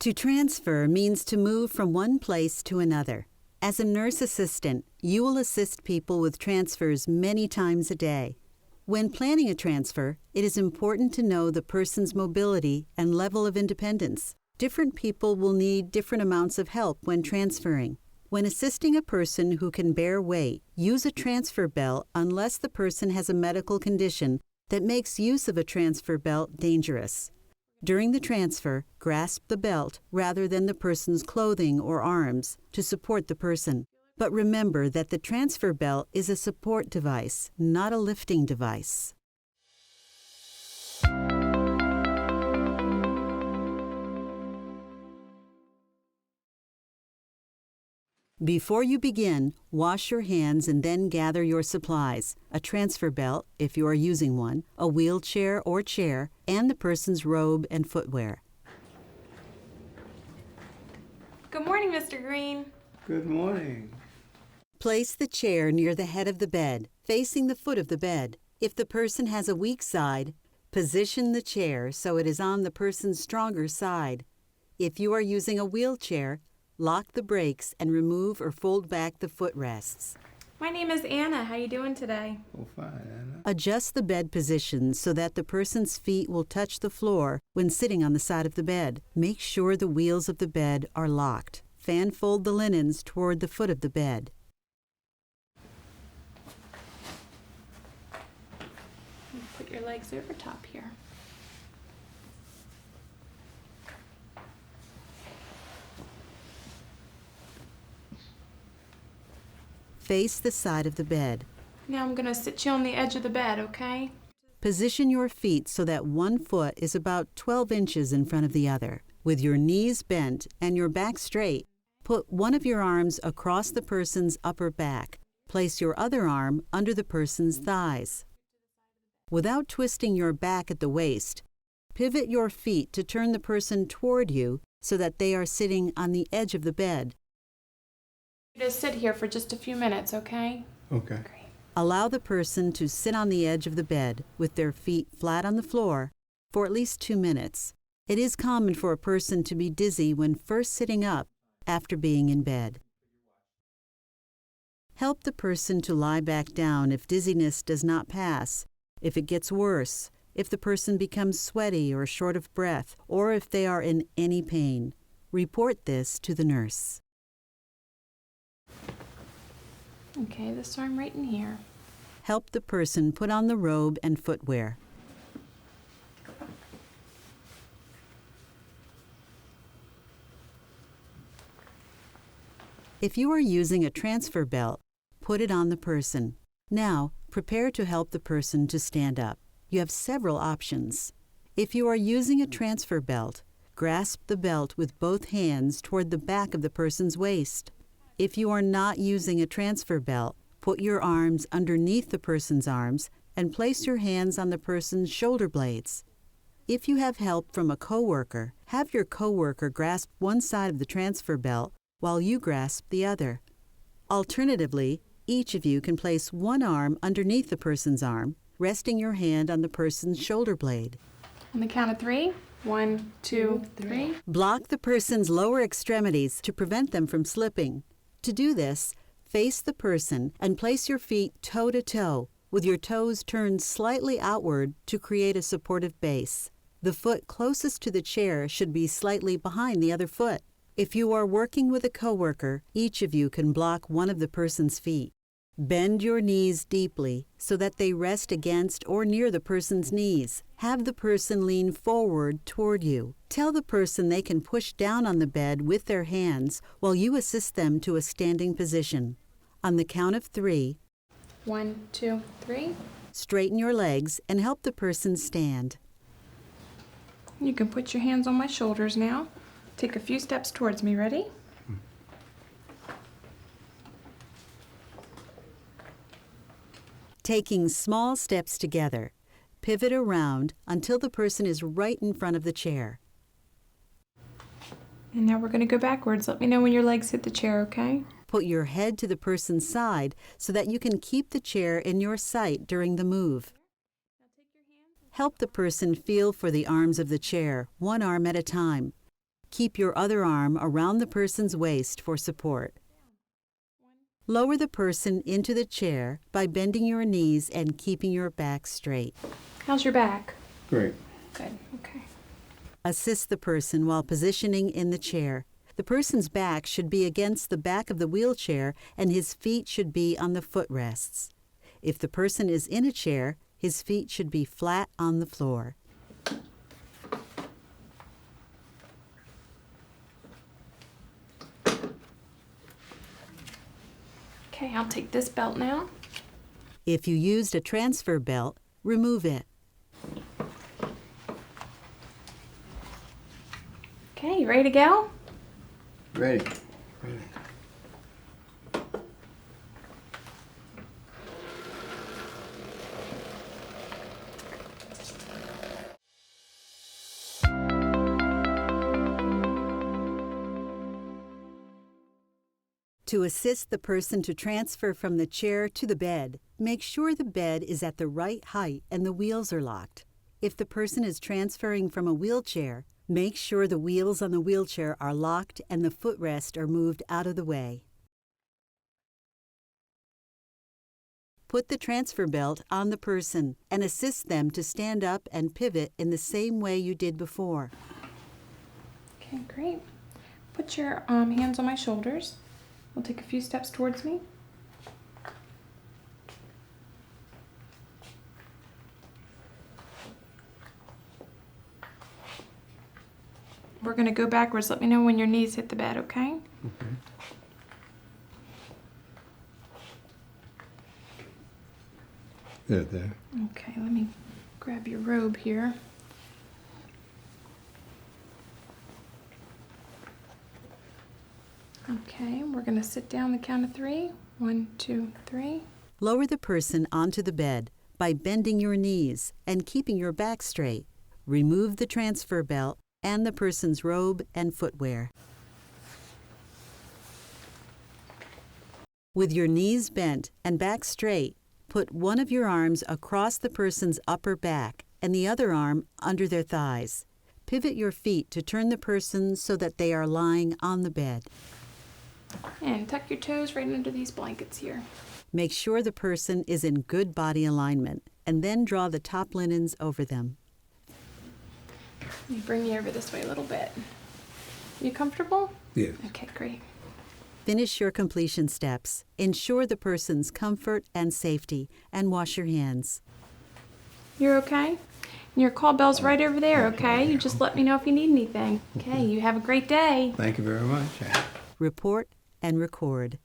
To transfer means to move from one place to another. As a nurse assistant, you will assist people with transfers many times a day. When planning a transfer, it is important to know the person's mobility and level of independence. Different people will need different amounts of help when transferring. When assisting a person who can bear weight, use a transfer belt unless the person has a medical condition that makes use of a transfer belt dangerous. During the transfer, grasp the belt rather than the person's clothing or arms to support the person. But remember that the transfer belt is a support device, not a lifting device. Before you begin, wash your hands and then gather your supplies, a transfer belt, if you are using one, a wheelchair or chair, and the person's robe and footwear. Good morning, Mr. Green. Good morning. Place the chair near the head of the bed, facing the foot of the bed. If the person has a weak side, position the chair so it is on the person's stronger side. If you are using a wheelchair, lock the brakes and remove or fold back the footrests. My name is Anna. How you doing today? Oh, fine, Anna. Adjust the bed position so that the person's feet will touch the floor when sitting on the side of the bed. Make sure the wheels of the bed are locked. Fan fold the linens toward the foot of the bed. Put your legs over top here. Face the side of the bed. Now I'm going to sit you on the edge of the bed, okay? Position your feet so that one foot is about 12 inches in front of the other. With your knees bent and your back straight, put one of your arms across the person's upper back. Place your other arm under the person's thighs. Without twisting your back at the waist, pivot your feet to turn the person toward you so that they are sitting on the edge of the bed. Just sit here for just a few minutes, okay? Okay. Great. Allow the person to sit on the edge of the bed with their feet flat on the floor for at least 2 minutes. It is common for a person to be dizzy when first sitting up after being in bed. Help the person to lie back down if dizziness does not pass, if it gets worse, if the person becomes sweaty or short of breath, or if they are in any pain. Report this to the nurse. Okay, this arm right in here. Help the person put on the robe and footwear. If you are using a transfer belt, put it on the person. Now, prepare to help the person to stand up. You have several options. If you are using a transfer belt, grasp the belt with both hands toward the back of the person's waist. If you are not using a transfer belt, put your arms underneath the person's arms and place your hands on the person's shoulder blades. If you have help from a coworker, have your coworker grasp one side of the transfer belt while you grasp the other. Alternatively, each of you can place one arm underneath the person's arm, resting your hand on the person's shoulder blade. On the count of 3. 1, 2, 3. Block the person's lower extremities to prevent them from slipping. To do this, face the person and place your feet toe to toe, with your toes turned slightly outward to create a supportive base. The foot closest to the chair should be slightly behind the other foot. If you are working with a coworker, each of you can block one of the person's feet. Bend your knees deeply so that they rest against or near the person's knees. Have the person lean forward toward you. Tell the person they can push down on the bed with their hands while you assist them to a standing position. On the count of 3, 1, 2, 3. Straighten your legs and help the person stand. You can put your hands on my shoulders now. Take a few steps towards me. Ready? Taking small steps together, pivot around until the person is right in front of the chair. And now we're going to go backwards. Let me know when your legs hit the chair, okay? Put your head to the person's side so that you can keep the chair in your sight during the move. Help the person feel for the arms of the chair, one arm at a time. Keep your other arm around the person's waist for support. Lower the person into the chair by bending your knees and keeping your back straight. How's your back? Great. Good. Okay. Assist the person while positioning in the chair. The person's back should be against the back of the wheelchair and his feet should be on the footrests. If the person is in a chair, his feet should be flat on the floor. Okay, I'll take this belt now. If you used a transfer belt, remove it. Okay, you ready to go? Ready. To assist the person to transfer from the chair to the bed, make sure the bed is at the right height and the wheels are locked. If the person is transferring from a wheelchair, make sure the wheels on the wheelchair are locked and the footrest are moved out of the way. Put the transfer belt on the person and assist them to stand up and pivot in the same way you did before. Okay, great. Put your hands on my shoulders. We'll take a few steps towards me. We're going to go backwards. Let me know when your knees hit the bed, okay? Okay. There. Okay, let me grab your robe here. Okay, we're going to sit down the count of 3. 1, 2, 3. Lower the person onto the bed by bending your knees and keeping your back straight. Remove the transfer belt and the person's robe and footwear. With your knees bent and back straight, put one of your arms across the person's upper back and the other arm under their thighs. Pivot your feet to turn the person so that they are lying on the bed. And tuck your toes right under these blankets here. Make sure the person is in good body alignment and then draw the top linens over them. Let me bring you over this way a little bit. You comfortable? Yes. Okay, great. Finish your completion steps. Ensure the person's comfort and safety and wash your hands. You're okay? And your call bell's right over there, okay? You just let me know if you need anything. Okay, you have a great day. Thank you very much. Report and record.